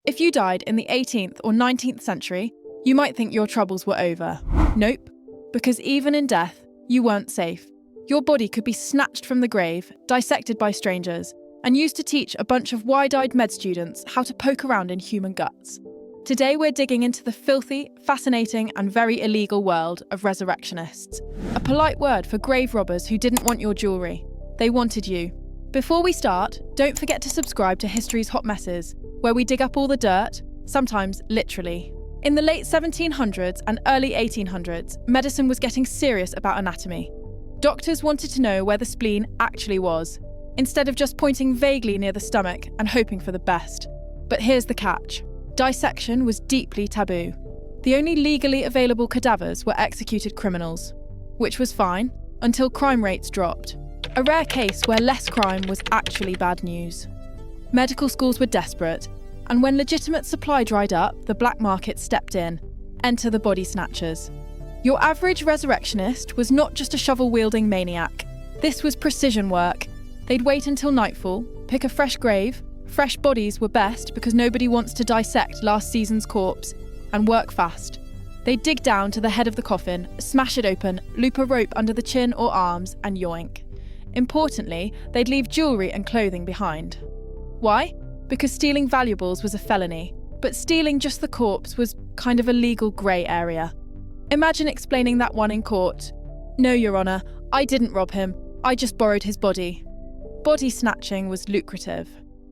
If you died in the 18th or 19th century, you might think your troubles were over. Nope, because even in death, you weren't safe. Your body could be snatched from the grave, dissected by strangers, and used to teach a bunch of wide-eyed med students how to poke around in human guts. Today we're digging into the filthy, fascinating, and very illegal world of resurrectionists. A polite word for grave robbers who didn't want your jewellery. They wanted you. Before we start, don't forget to subscribe to History's Hot Messes, where we dig up all the dirt, sometimes literally. In the late 1700s and early 1800s, medicine was getting serious about anatomy. Doctors wanted to know where the spleen actually was, instead of just pointing vaguely near the stomach and hoping for the best. But here's the catch. Dissection was deeply taboo. The only legally available cadavers were executed criminals, which was fine until crime rates dropped. A rare case where less crime was actually bad news. Medical schools were desperate, and when legitimate supply dried up, the black market stepped in. Enter the body snatchers. Your average resurrectionist was not just a shovel-wielding maniac. This was precision work. They'd wait until nightfall, pick a fresh grave. Fresh bodies were best because nobody wants to dissect last season's corpse, and work fast. They'd dig down to the head of the coffin, smash it open, loop a rope under the chin or arms, and yoink. Importantly, they'd leave jewellery and clothing behind. Why? Because stealing valuables was a felony, but stealing just the corpse was kind of a legal grey area. Imagine explaining that one in court. No, Your Honour, I didn't rob him, I just borrowed his body. Body snatching was lucrative.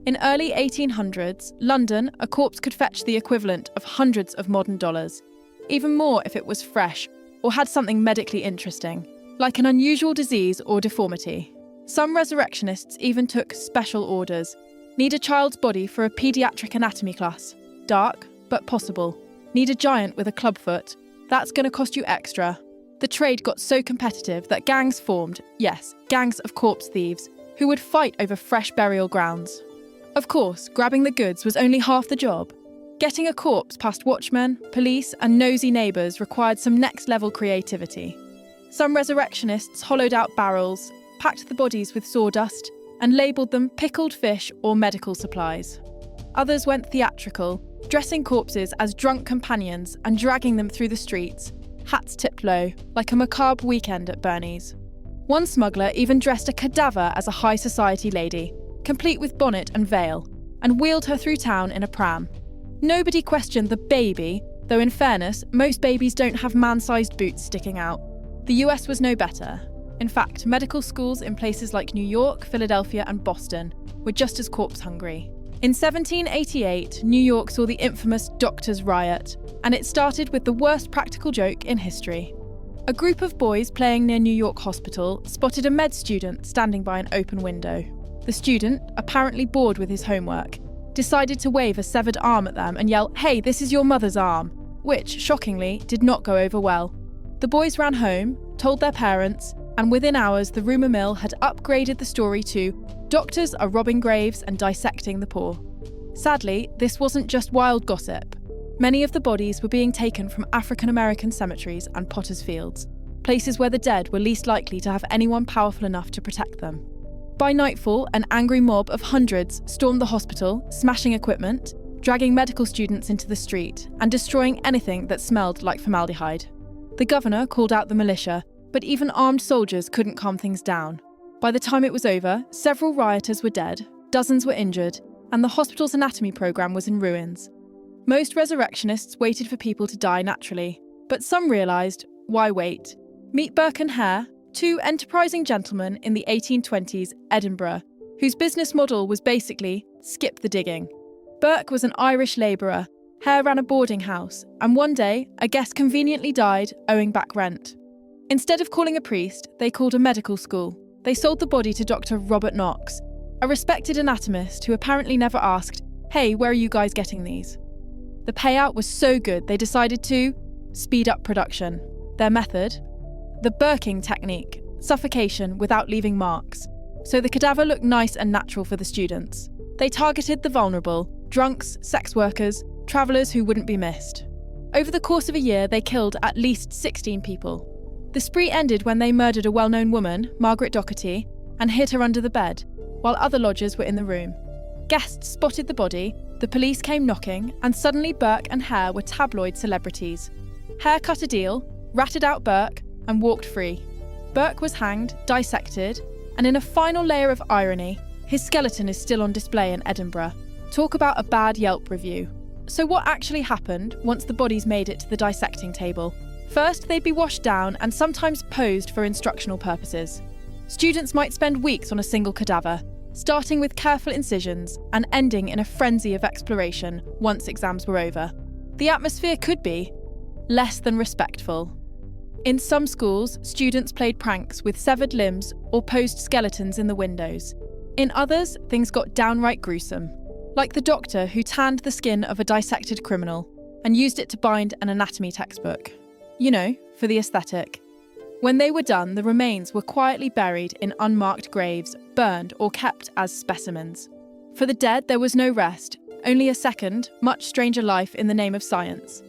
In early 1800s, London, a corpse could fetch the equivalent of hundreds of modern dollars. Even more if it was fresh or had something medically interesting, like an unusual disease or deformity. Some resurrectionists even took special orders. Need a child's body for a paediatric anatomy class. Dark, but possible. Need a giant with a clubfoot. That's going to cost you extra. The trade got so competitive that gangs formed, yes, gangs of corpse thieves, who would fight over fresh burial grounds. Of course, grabbing the goods was only half the job. Getting a corpse past watchmen, police, and nosy neighbours required some next-level creativity. Some resurrectionists hollowed out barrels, packed the bodies with sawdust, and labelled them pickled fish or medical supplies. Others went theatrical, dressing corpses as drunk companions and dragging them through the streets, hats tipped low, like a macabre weekend at Bernie's. One smuggler even dressed a cadaver as a high society lady, complete with bonnet and veil, and wheeled her through town in a pram. Nobody questioned the baby, though in fairness, most babies don't have man-sized boots sticking out. The US was no better. In fact, medical schools in places like New York, Philadelphia, and Boston were just as corpse-hungry. In 1788, New York saw the infamous Doctors' Riot, and it started with the worst practical joke in history. A group of boys playing near New York Hospital spotted a med student standing by an open window. The student, apparently bored with his homework, decided to wave a severed arm at them and yell, "Hey, this is your mother's arm," which, shockingly, did not go over well. The boys ran home, told their parents, and within hours the rumour mill had upgraded the story to "Doctors are robbing graves and dissecting the poor." Sadly, this wasn't just wild gossip. Many of the bodies were being taken from African American cemeteries and potters' fields, places where the dead were least likely to have anyone powerful enough to protect them. By nightfall, an angry mob of hundreds stormed the hospital, smashing equipment, dragging medical students into the street, and destroying anything that smelled like formaldehyde. The governor called out the militia, but even armed soldiers couldn't calm things down. By the time it was over, several rioters were dead, dozens were injured, and the hospital's anatomy program was in ruins. Most resurrectionists waited for people to die naturally, but some realised, why wait? Meet Burke and Hare, two enterprising gentlemen in the 1820s Edinburgh, whose business model was basically skip the digging. Burke was an Irish labourer, Hare ran a boarding house, and one day a guest conveniently died owing back rent. Instead of calling a priest, they called a medical school. They sold the body to Dr. Robert Knox, a respected anatomist who apparently never asked, "Hey, where are you guys getting these?" The payout was so good they decided to speed up production. Their method? The Burking technique, suffocation without leaving marks, so the cadaver looked nice and natural for the students. They targeted the vulnerable, drunks, sex workers, travellers who wouldn't be missed. Over the course of a year, they killed at least 16 people. The spree ended when they murdered a well-known woman, Margaret Doherty, and hid her under the bed, while other lodgers were in the room. Guests spotted the body, The police came knocking, and suddenly Burke and Hare were tabloid celebrities. Hare cut a deal, ratted out Burke, and walked free. Burke was hanged, dissected, and in a final layer of irony, his skeleton is still on display in Edinburgh. Talk about a bad Yelp review. So what actually happened once the bodies made it to the dissecting table? First, they'd be washed down and sometimes posed for instructional purposes. Students might spend weeks on a single cadaver, starting with careful incisions and ending in a frenzy of exploration once exams were over. The atmosphere could be less than respectful. In some schools, students played pranks with severed limbs or posed skeletons in the windows. In others, things got downright gruesome, like the doctor who tanned the skin of a dissected criminal and used it to bind an anatomy textbook. You know, for the aesthetic. When they were done, the remains were quietly buried in unmarked graves, burned or kept as specimens. For the dead, there was no rest, only a second, much stranger life in the name of science.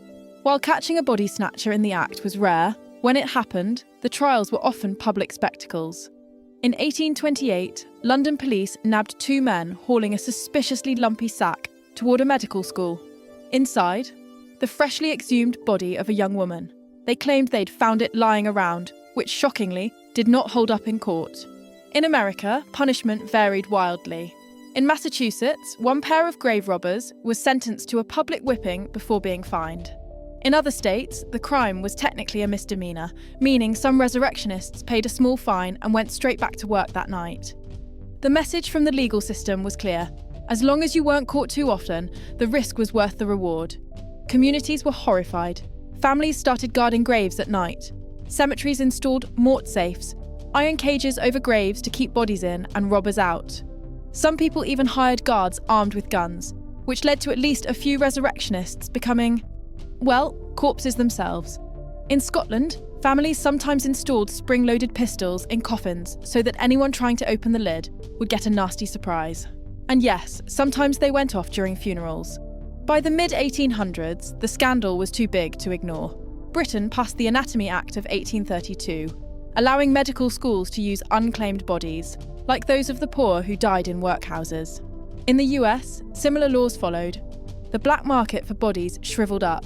While catching a body snatcher in the act was rare, when it happened, the trials were often public spectacles. In 1828, London police nabbed 2 men hauling a suspiciously lumpy sack toward a medical school. Inside, the freshly exhumed body of a young woman. They claimed they'd found it lying around, which shockingly did not hold up in court. In America, punishment varied wildly. In Massachusetts, one pair of grave robbers was sentenced to a public whipping before being fined. In other states, the crime was technically a misdemeanor, meaning some resurrectionists paid a small fine and went straight back to work that night. The message from the legal system was clear. As long as you weren't caught too often, the risk was worth the reward. Communities were horrified. Families started guarding graves at night. Cemeteries installed mort safes, iron cages over graves to keep bodies in and robbers out. Some people even hired guards armed with guns, which led to at least a few resurrectionists becoming, well, corpses themselves. In Scotland, families sometimes installed spring-loaded pistols in coffins so that anyone trying to open the lid would get a nasty surprise. And yes, sometimes they went off during funerals. By the mid-1800s, the scandal was too big to ignore. Britain passed the Anatomy Act of 1832, allowing medical schools to use unclaimed bodies, like those of the poor who died in workhouses. In the US, similar laws followed. The black market for bodies shriveled up.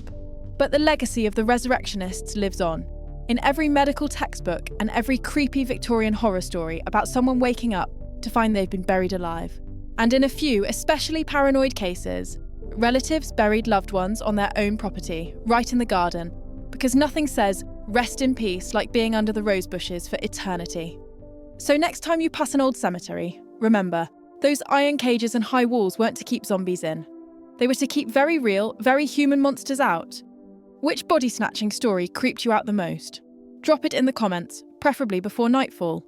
But the legacy of the resurrectionists lives on, in every medical textbook and every creepy Victorian horror story about someone waking up to find they've been buried alive. And in a few especially paranoid cases, relatives buried loved ones on their own property, right in the garden, because nothing says rest in peace like being under the rose bushes for eternity. So next time you pass an old cemetery, remember, those iron cages and high walls weren't to keep zombies in. They were to keep very real, very human monsters out. Which body snatching story creeped you out the most? Drop it in the comments, preferably before nightfall.